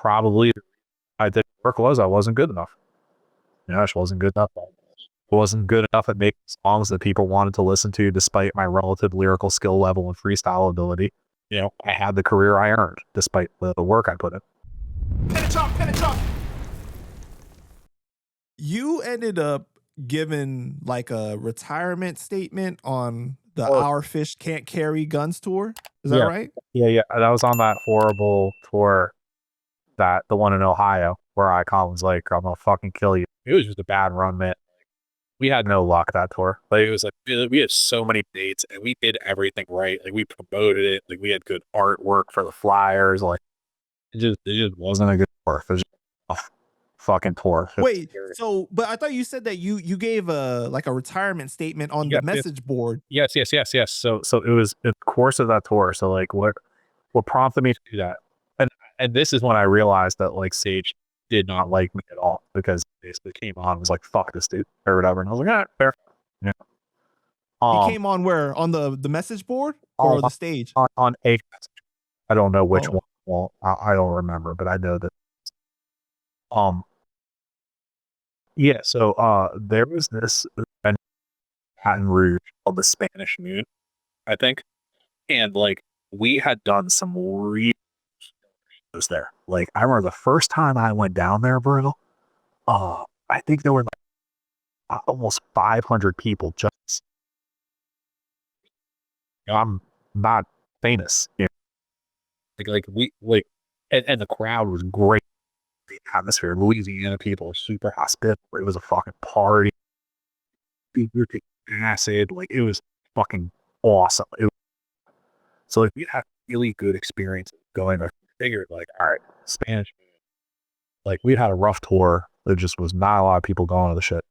Probably I did work was I wasn't good enough. I just wasn't good enough. Wasn't good enough at making songs that people wanted to listen to despite my relative lyrical skill level and freestyle ability. I had the career I earned despite the work I put in. You ended up giving like a retirement statement on the Oh, Our Fish Can't Carry Guns tour. Is that right? yeah. That was on that horrible tour, the one in Ohio, where Icon was like, "I'm gonna fucking kill you." It was just a bad run, man. We had no luck that tour. Like it was like we had so many dates and we did everything right. Like we promoted it. Like we had good artwork for the flyers. Like it just wasn't a good tour. It was just a fucking tour. Wait, but I thought you said that you gave a like a retirement statement on the message board. Yes. So it was in the course of that tour. So like what prompted me to do that, and this is when I realized that like Sage did not like me at all, because he basically came on and was like, "Fuck this dude" or whatever, and I was like, "Ah, fair." Yeah. He came on where? On the message board or the stage? On a, I don't know which Oh. one. Well, I don't remember, but I know that. Um. Yeah. So there was this event in Baton Rouge called the Spanish Moon, I think, and like we had done some real shows there. Like I remember the first time I went down there, bro. I think there were like almost 500 people. Just I'm not famous, like we like, and the crowd was great. The atmosphere, Louisiana people are super hospitable. It was a fucking party. We were taking acid. Like it was fucking awesome. So like we had really good experience going. I figured like, all right, Spanish. Like we had a rough tour. There just was not a lot of people going to the shit.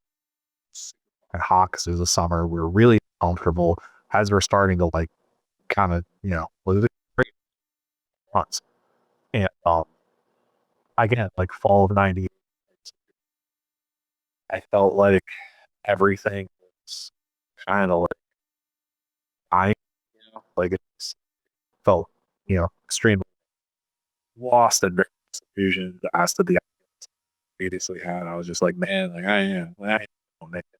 And hot because it was the summer. We were really comfortable as we're starting to like kind of great months. And again, like fall of '98, I felt like everything was kind of like I like it felt extremely lost and very confusion as to the previously had. I was just like, man, like I don't make it,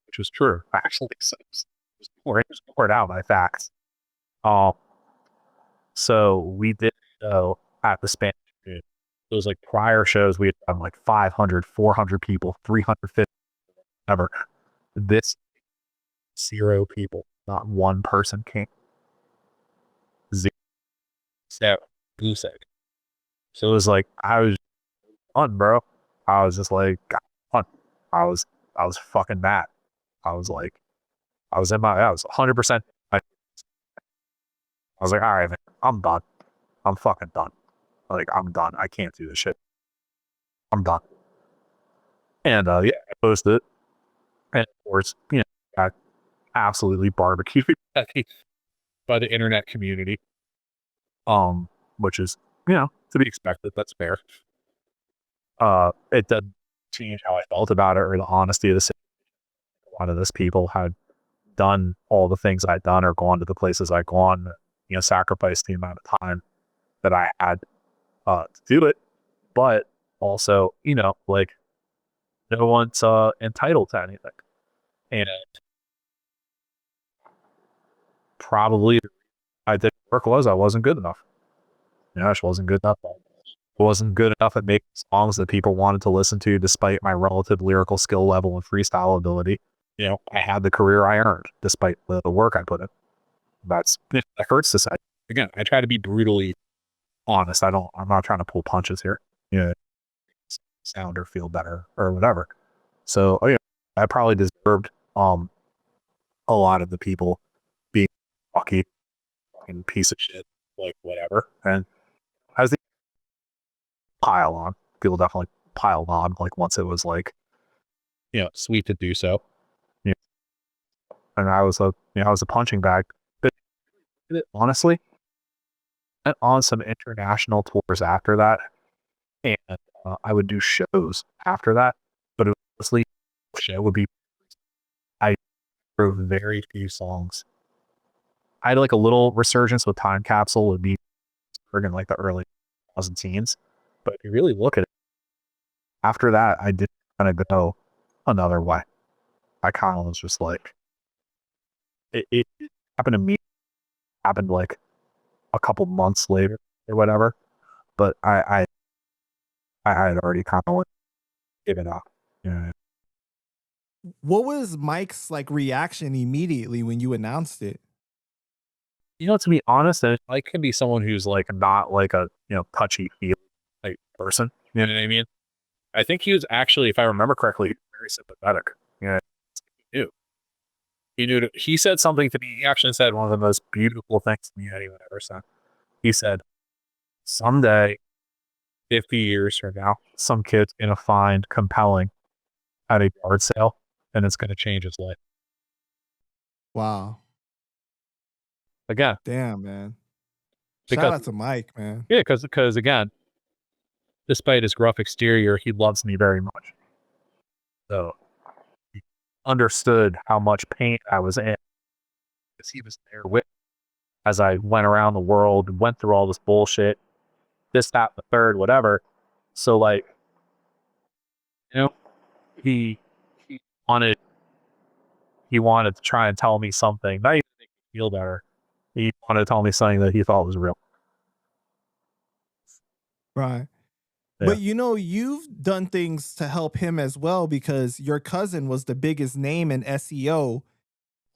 which was true. Actually, so it was poured out by facts. Um, so we did at the Spanish Moon. Those like prior shows we had done like 500, 400 people, 350, whatever. This 0 people, not one person came. Zero. So goose egg. So it was like I was fun, bro. I was just like fun. I was I was fucking mad. I was like I was 100%. I was like, all right, man, I'm done. I'm fucking done. Like I'm done. I can't do this shit. I'm done. And yeah, I posted it, and of course, got absolutely barbecued by the internet community. Which is to be expected. That's fair. It doesn't change how I felt about it or the honesty of the situation. A lot of those people had done all the things I'd done or gone to the places I'd gone, sacrificed the amount of time that I had to do it. But also, like no one's entitled to anything. And probably I did work was I wasn't good enough. I just wasn't good enough. Wasn't good enough at making songs that people wanted to listen to despite my relative lyrical skill level and freestyle ability. I had the career I earned despite the work I put in. That hurts to say. Again, I try to be brutally honest. I'm not trying to pull punches here. Sound or feel better or whatever. So, I probably deserved a lot of the people being fucking piece of shit, like whatever. And as they pile on, people definitely piled on. Like once it was like, sweet to do so. And I was a punching bag. But honestly, went on some international tours after that, and I would do shows after that. But it was mostly show would be I wrote very few songs. I had like a little resurgence with Time Capsule would be friggin' like the early. 2010s. But if you really look at it, after that, I did kind of go another way. I kind of was just like, it happened to me, happened like a couple months later or whatever. But I had already kind of like given up. Yeah. What was Mike's like reaction immediately when you announced it? To be honest, and I can be someone who's like not like a touchy feely like person. You know what I mean? I think he was actually, if I remember correctly, very sympathetic. Yeah, he knew. He said something to me. He actually said one of the most beautiful things to me anyone ever said. He said, "Someday, 50 years from now, some kid's gonna find compelling at a yard sale, and it's gonna change his life." Wow. Again, Damn, man. Shout because out to Mike, man. yeah, because again, despite his gruff exterior, he loves me very much. So he understood how much pain I was in because he was there with as I went around the world, went through all this bullshit, this, that, the third, whatever. So like, you know, he he wanted he wanted to try and tell me something, not even to make me feel better. He wanted to tell me something that he thought was real. Right. Yeah. But you've done things to help him as well because your cousin was the biggest name in SEO,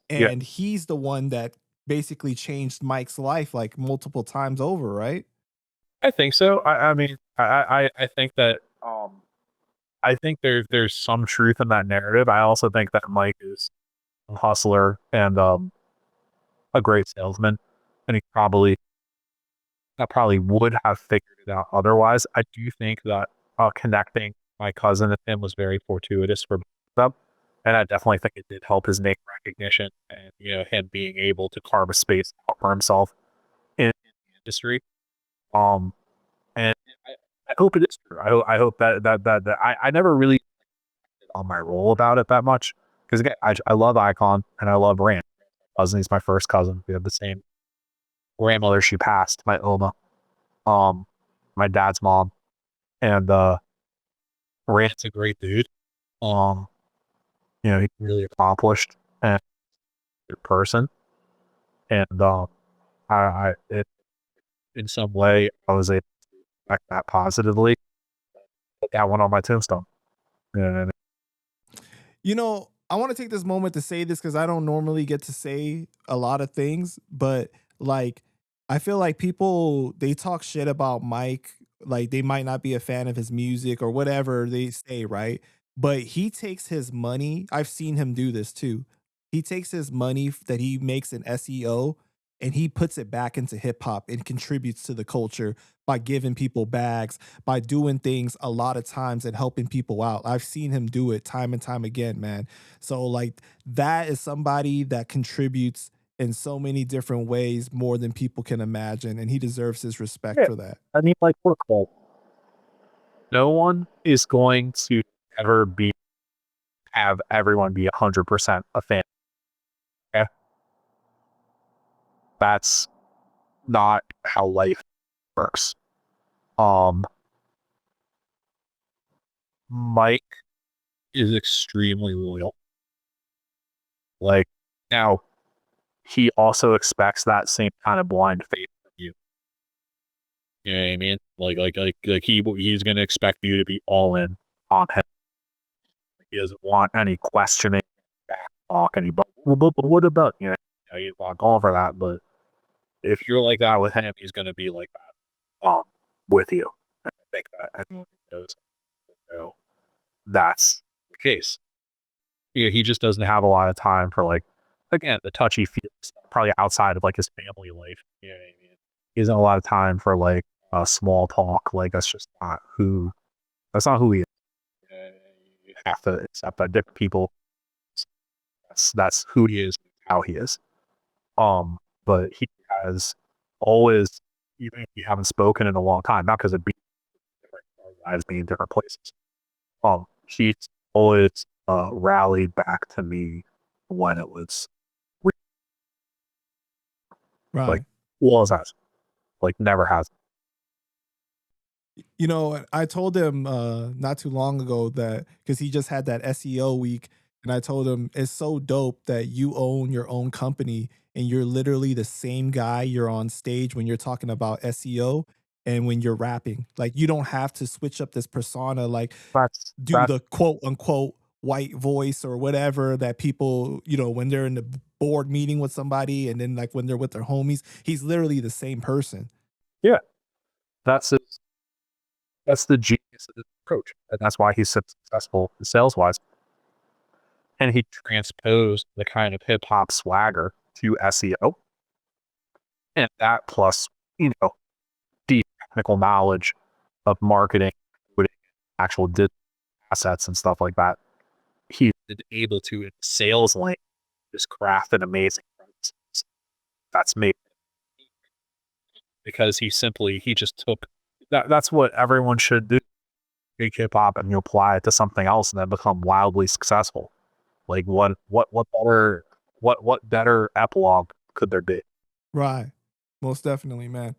Yeah. and he's the one that basically changed Mike's life like multiple times over, right? I think so. I mean, I think that I think there's some truth in that narrative. I also think that Mike is a hustler and a great salesman, and he probably I probably would have figured it out otherwise. I do think that connecting my cousin and him was very fortuitous for both of them, and I definitely think it did help his name recognition and him being able to carve a space out for himself in the industry. Um, and I hope it is true. I hope that I never really on my role about it that much because again, I love Icon and I love Rand. Cousin, he's my first cousin. We have the same grandmother. She passed, my Oma, um, my dad's mom, and Rand's a great dude. Um, he's really accomplished and a good person, and in some way I was able to affect that positively. Put that one on my tombstone. And I want to take this moment to say this because I don't normally get to say a lot of things, but like, I feel like people they talk shit about Mike, like they might not be a fan of his music or whatever they say, right? But he takes his money. I've seen him do this too. He takes his money that he makes in SEO and he puts it back into hip hop and contributes to the culture by giving people bags, by doing things a lot of times and helping people out. I've seen him do it time and time again, man. So like that is somebody that contributes in so many different ways more than people can imagine, and he deserves his respect yeah, for that. I mean, like we're cool. No one is going to ever have everyone be 100% a fan. Okay? That's not how life works. Um, Mike is extremely loyal. Like now, he also expects that same kind of blind faith from you. You know what I mean? Like he's gonna expect you to be all in on him. He doesn't want any questioning, back talk, any. But what about he's not going for that. But if you're like that with him, he's gonna be like that with you. I think that everyone knows. That's the case. He just doesn't have a lot of time for like again the touchy feely stuff, probably outside of like his family life. You know what I mean? He doesn't have a lot of time for like small talk. Like that's not who he is. You have to accept that different people. That's who he is, how he is. But he has always, even if we haven't spoken in a long time, not because it being different, our lives being different places. He's always rallied back to me when it was like Right. well as has like never has. You know, I told him not too long ago that because he just had that SEO week, and I told him it's so dope that you own your own company and you're literally the same guy you're on stage when you're talking about SEO and when you're rapping. Like you don't have to switch up this persona, like do That's the quote unquote white voice or whatever that people, you know, when they're in the board meeting with somebody and then like when they're with their homies, he's literally the same person. yeah, that's it. That's the genius of this approach, and that's why he's so successful sales wise. And he transposed the kind of hip hop swagger to SEO, and that plus, you know, deep technical knowledge of marketing, coding, actual digital assets and stuff like that. He's able to, in sales lane, just craft an amazing presence that's made because he just took that. That's what everyone should do. Take hip hop and you apply it to something else and then become wildly successful. Like what better epilogue could there be? Right. Most definitely, man.